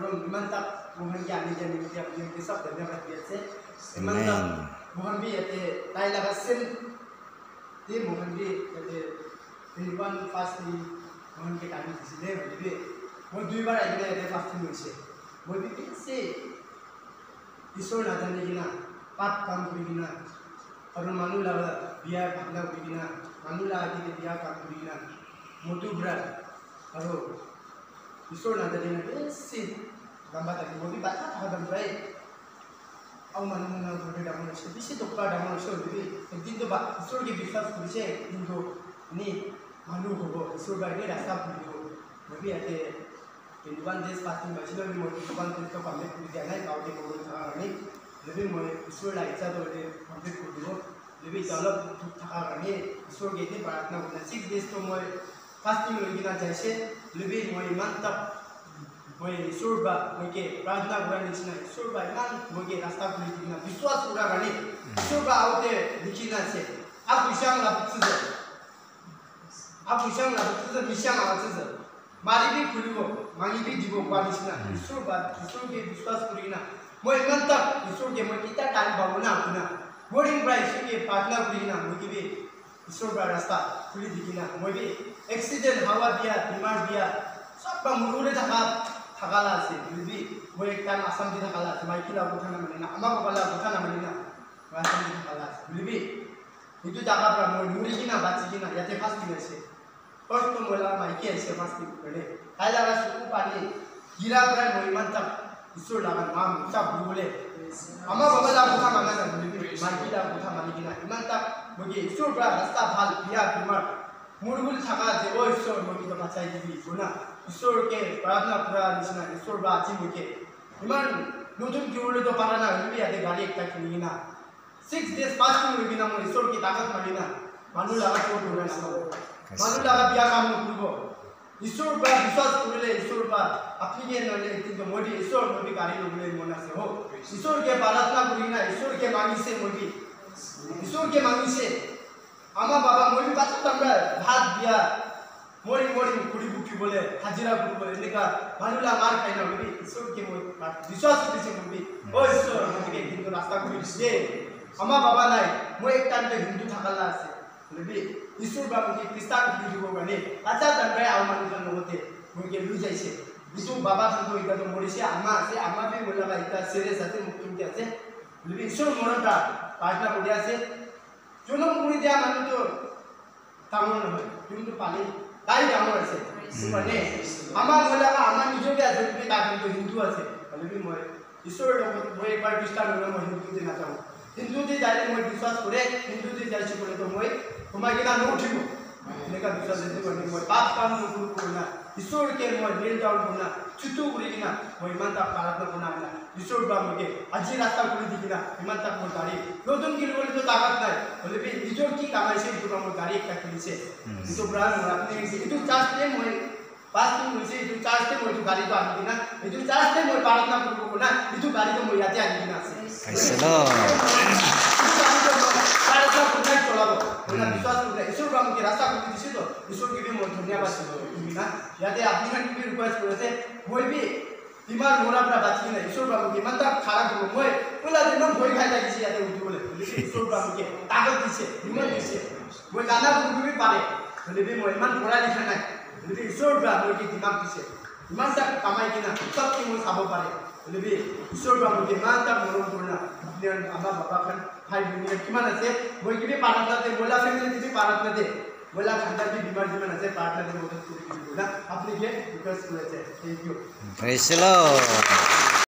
Orang mantap mohon ki ani jani ki apni ke sab धन्यवाद दिए से mantap mohon bi ate tai laga sen di mohon bi ate Taiwan fastly mohon ke kami disile bi moi dui bar aile ate fasting hoise moi bi se isor na jane kina pap kam kori kina aru manu laga biya bhagna kori kina manu laga ki biya kam kori kina motu bra aru isor na jane na se gambar tadi moi bi bata thadam rai au manu na gode damon se bisi dokka damon se bi ekdin to ba isor ke বিশ্বাস করিছে কিন্তু ni manu hobo isor ba ni rasta puliyo moi bi ate Taiwan देश fasting bachilo bi moi Taiwan देश to complete kuri dia nai kaute ko tha ni lebi moi isor la icha to de complete kuri do lebi chalok thuk tha ni isor ge ni प्रार्थना करना 6 days to moi fasting lagi na jaise lebi moi mantap moi isor ba moi ke प्रार्थना kura ni china isor ba iman moi ke rasta kuri dina বিশ্বাস kura gani isor ba aute likhina se aku shang la putse aku shang la putse mi shang la putse mari bi khulibo mangi bi dibo pani china isor ke বিশ্বাস kuri na moi mantap isor ke moi kita time bauna kuna morning price ke प्रार्थना kuri na moi ke bi isor ba rasta kuri dikina moi bi accident hawa biya bimar biya sab ba murure thakala ase lebi moi ek time asam di thakala ase mai kila uthana mane na ama babala uthana mane na asam di thakala ase lebi itu jaga pra moi muri kina bachi kina yate fasting ase first to mola mai ke ase fasting kare hai laga suku pani gira pra moi mantap isor laga naam sab bole ama babala uthana mane na lebi mai kila uthana mane kina mantap moi isor pra rasta bhal biya bimar murgul thaka je o isor moi to bachai dibi sona isor ke प्रार्थना kura nisna isor ba achi muke iman nutun kiule to parana lebi ate gari ekta kinina 6 days fasting lagina mo isor ki takat marina manu laga ko dona na manu laga biya kam no kurbo isor ba বিশ্বাস করলে isor ba apni ke nale কিন্তু modi isor modi gari logule mona se ho isor ke प्रार्थना kurina isor ke mani se modi isor ke mani se ama baba modi bacha tamra bhat biya mori kuri buki bole hajira kuri bole leka manula mar khaina modi isor ke moi বিশ্বাস করেছে modi o isor modi ke কিন্তু রাস্তা kuri দিয়ে ama baba nai moi ek time te hindu thakala ase lebi isor ba modi kristan kuri dibo gane acha tamra au manu kan hote moi ke lu jaise bisu baba kan to ita to mori se ama bi mola ba ita serious ase mukti ase lebi isor morata प्रार्थना kuri ase jonong kuri dia manu to tamon hoy কিন্তু পালি তাই ডাঙৰ আছে মানে আমাৰ গলা가 আমাৰ নিজকে আছে কি তা কিন্তু হিন্দু আছে মানে মই ঈশ্বৰৰ লগত মই একবাৰ খ্ৰীষ্টান হ'লে মই হিন্দুতে নাযাওঁ হিন্দুতে যাইলে মই বিশ্বাস কৰে হিন্দুতে যাইছো কৰে তো মই তোমাক কিনা নুঠিব এনেকা বিশ্বাস আছে মানে মই পাপ কাম নকৰো না ঈশ্বৰকে মই নীল ডাউন কৰা চুটু কৰি কিনা মই ইমান তা প্ৰাৰ্থনা কৰা না ঈশ্বৰ বা মই আজি ৰাস্তা কৰি দি কিনা ইমান তা মই গাড়ী নতুন কিনিবলৈ তো তাকাত নাই বলে বি নিজৰ কি কামাইছে এইটো মই গাড়ী একটা কিনিছে এইটো ব্ৰান আপনি এইটো চাৰ্জতে মই fasting হৈছে এইটো চাৰ্জতে মই এইটো গাড়ীটো আনি কিনা এইটো চাৰ্জতে মই প্ৰাৰ্থনা কৰিব না এইটো গাড়ীটো মই ইয়াতে আনি কিনা আছে प्रार्थना करना चलाबो ना विश्वास करना ईश्वर का मुझे रास्ता कर दिसे तो ईश्वर के भी मैं धन्यवाद दिबो ना याते आपनी खान भी रिक्वेस्ट करते মই भी बीमार मोरा pra बाची ना ईश्वर का मुझे मंता खारा को মই पुला दिन भय खाइ লাগিছে याते उठी बोले ईश्वर का मुझे ताकत दिसे हिम्मत दिसे মই गाना को भी पारे बोले भी মই मान पढ़ा लिखा নাই बोले ईश्वर का मुझे दिमाग दिसे इमान तक कमाई किना सब की মই साबो पारे बोले भी ईश्वर का मुझे मंता मरम करना ama baba kan hai bini gimana sih moi kibi paratna de bola family kibi paratna de bola khanda bi bimar gimana sih paratna de modal kuri na apni ye request kore thank you praise the lord